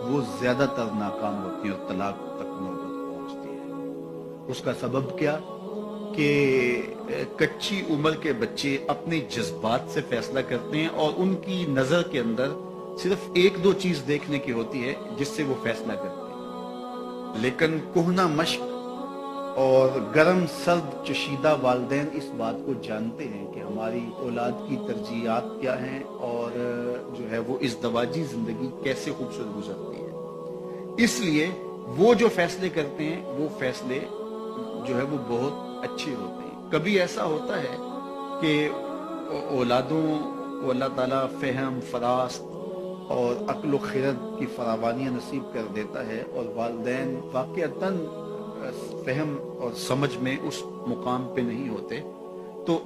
وہ زیادہ تر ناکام ہوتی ہیں اور طلاق تک نوبت پہنچتی ہے۔ اس کا سبب کیا کہ کچی عمر کے بچے اپنے جذبات سے فیصلہ کرتے ہیں اور ان کی نظر کے اندر صرف ایک دو چیز دیکھنے کی ہوتی ہے جس سے وہ فیصلہ کرتے ہیں، لیکن کہنہ مشق اور گرم سرد چشیدہ والدین اس بات کو جانتے ہیں کہ ہماری اولاد کی ترجیحات کیا ہیں اور جو ہے وہ ازدواجی زندگی کیسے خوبصورت گزرتی ہے، اس لیے وہ جو فیصلے کرتے ہیں وہ فیصلے جو ہے وہ بہت اچھے ہوتے ہیں۔ کبھی ایسا ہوتا ہے کہ اولادوں کو اللہ تعالیٰ فہم، فراست اور عقل و خرد کی فراوانیاں نصیب کر دیتا ہے اور والدین واقعتاً فہم اور سمجھ میں اس مقام پہ نہیں ہوتے، تو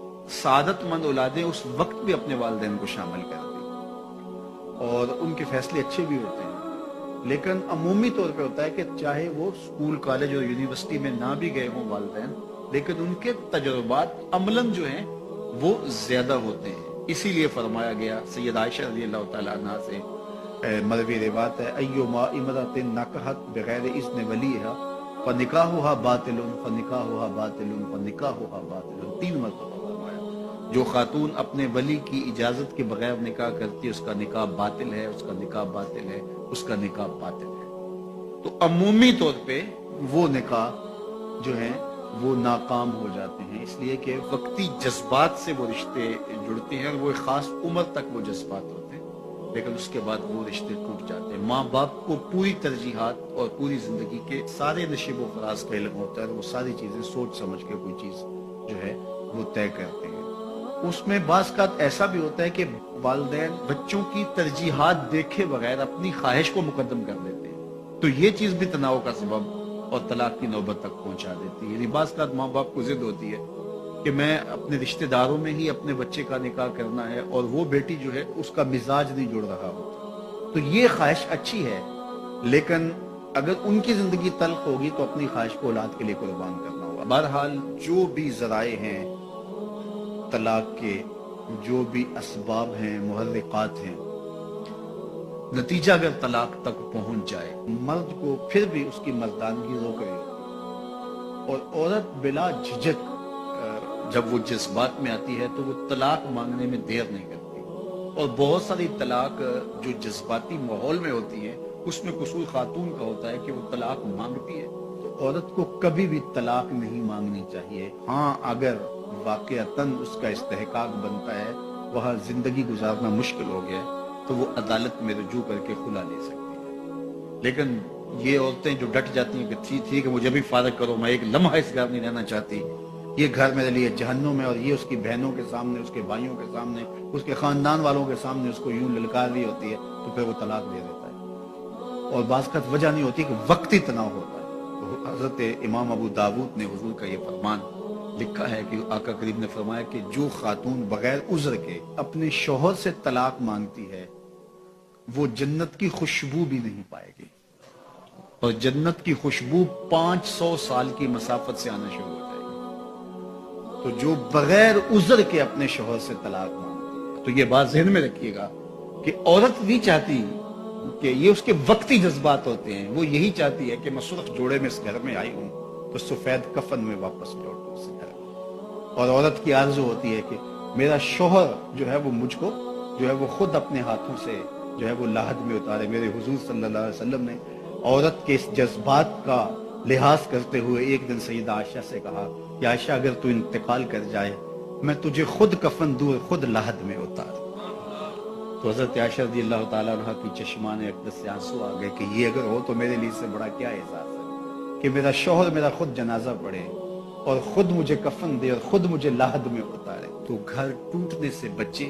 سعادت مند اولادیں اس وقت بھی اپنے والدین کو شامل کر دی اور ان کے فیصلے اچھے بھی ہوتے ہیں۔ لیکن عمومی طور پہ ہوتا ہے کہ چاہے وہ اسکول، کالج اور یونیورسٹی میں نہ بھی گئے ہوں والدین، لیکن ان کے تجربات عملاً جو ہیں وہ زیادہ ہوتے ہیں۔ اسی لیے فرمایا گیا سید عائشہ رضی اللہ تعالیٰ عنہ سے مروی روایت ہے، ایما امرأۃ نکحت بغیر اذن ولیھا فنکاحھا باطل فنکاحھا باطل فنکاحھا باطل، 3 مرتبہ فرمایا، جو خاتون اپنے ولی کی اجازت کے بغیر نکاح کرتی ہے اس کا نکاح باطل ہے، اس کا نکاح باطل ہے، اس کا نکاح باطل ہے۔ تو عمومی طور پہ وہ نکاح جو ہیں وہ ناکام ہو جاتے ہیں، اس لیے کہ وقتی جذبات سے وہ رشتے جڑتے ہیں اور وہ ایک خاص عمر تک وہ جذبات ہوتے ہیں، لیکن اس کے بعد وہ رشتے ٹوٹ جاتے ہیں۔ ماں باپ کو پوری ترجیحات اور پوری زندگی کے سارے نشیب و فراز کا علم ہوتا ہے اور وہ ساری چیزیں سوچ سمجھ کے کوئی چیز جو ہے وہ طے کرتے ہیں۔ اس میں بعض اوقات ایسا بھی ہوتا ہے کہ والدین بچوں کی ترجیحات دیکھے بغیر اپنی خواہش کو مقدم کر دیتے ہیں، تو یہ چیز بھی تناؤ کا سبب اور طلاق کی نوبت تک پہنچا دیتی ہے۔ یعنی بعض اوقات ماں باپ کو ضد ہوتی ہے کہ میں اپنے رشتہ داروں میں ہی اپنے بچے کا نکاح کرنا ہے اور وہ بیٹی جو ہے اس کا مزاج نہیں جڑ رہا ہوتا، تو یہ خواہش اچھی ہے، لیکن اگر ان کی زندگی تلخ ہوگی تو اپنی خواہش کو اولاد کے لیے قربان کرنا ہوگا۔ بہرحال جو بھی ذرائع ہیں طلاق کے، جو بھی اسباب ہیں، محرکات ہیں، نتیجہ اگر طلاق تک پہنچ جائے، مرد کو پھر بھی اس کی مردانگی روک رہی ہوتی ہے اور عورت بلا جھجک جب وہ جذبات میں آتی ہے تو وہ طلاق مانگنے میں دیر نہیں کرتی، اور بہت ساری طلاق جو جذباتی ماحول میں ہوتی ہے اس میں قصور خاتون کا ہوتا ہے کہ وہ طلاق مانگتی ہے۔ تو عورت کو کبھی بھی طلاق نہیں مانگنی چاہیے، ہاں اگر واقعتاً اس کا استحقاق بنتا ہے، وہاں زندگی گزارنا مشکل ہو گیا ہے، تو وہ عدالت میں رجوع کر کے خلا لے سکتی ہے۔ لیکن یہ عورتیں جو ڈٹ جاتی ہیں کہ ٹھیک ہے مجھے بھی فارغ کرو، میں ایک لمحہ اس گھر نہیں رہنا چاہتی، یہ گھر میرے لیے جہنم ہے، اور یہ اس کی بہنوں کے سامنے، اس کے بھائیوں کے سامنے، اس کے خاندان والوں کے سامنے اس کو یوں للکار رہی ہوتی ہے، تو پھر وہ طلاق دے دیتا ہے۔ اور بعض کا وجہ نہیں ہوتی کہ وقتی تناؤ ہوتا ہے۔ تو حضرت امام ابو داود نے حضور کا یہ فرمان لکھا ہے کہ آقا کریم نے فرمایا کہ جو خاتون بغیر عذر کے اپنے شوہر سے طلاق مانگتی ہے وہ جنت کی خوشبو بھی نہیں پائے گی، اور جنت کی خوشبو 500 سال کی مسافت سے آنا شروع ہو جائے گی۔ تو جو بغیر عذر کے اپنے شوہر سے طلاق مانگتی ہے، تو یہ بات ذہن میں رکھیے گا کہ عورت نہیں چاہتی کہ یہ اس کے وقتی جذبات ہوتے ہیں، وہ یہی چاہتی ہے کہ میں سرخ جوڑے میں اس گھر میں آئی ہوں تو سفید کفن میں واپس لوٹوں اس گھر میں۔ اور عورت کی آرزو ہوتی ہے کہ میرا شوہر جو ہے وہ مجھ کو جو ہے وہ خود اپنے ہاتھوں سے جو ہے وہ لاحد میں اتارے۔ میرے حضور صلی اللہ علیہ وسلم نے عورت کے اس جذبات کا لحاظ کرتے ہوئے ایک دن سیدہ عائشہ سے کہا کہ عائشہ اگر تو انتقال کر جائے میں تجھے خود کفن دوں، خود لاحد میں اتار۔ تو حضرت عائشہ رضی اللہ تعالیٰ عنہ کی چشمان اقدس سے آنسو آ گئے کہ یہ اگر ہو تو میرے لیے اس سے بڑا کیا احساس ہے کہ میرا شوہر میرا خود جنازہ پڑھے اور خود مجھے کفن دے اور خود مجھے لاحد میں اتارے۔ تو گھر ٹوٹنے سے بچے،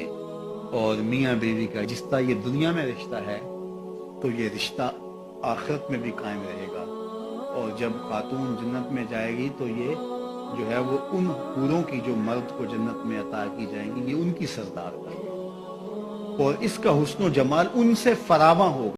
اور میاں بیوی کا جس طرح یہ دنیا میں رشتہ ہے تو یہ رشتہ آخرت میں بھی قائم رہے گا، اور جب خاتون جنت میں جائے گی تو یہ جو ہے وہ ان حوروں کی جو مرد کو جنت میں عطا کی جائیں گی، یہ ان کی سردار ہوگی، اور اس کا حسن و جمال ان سے فراواں ہوگا۔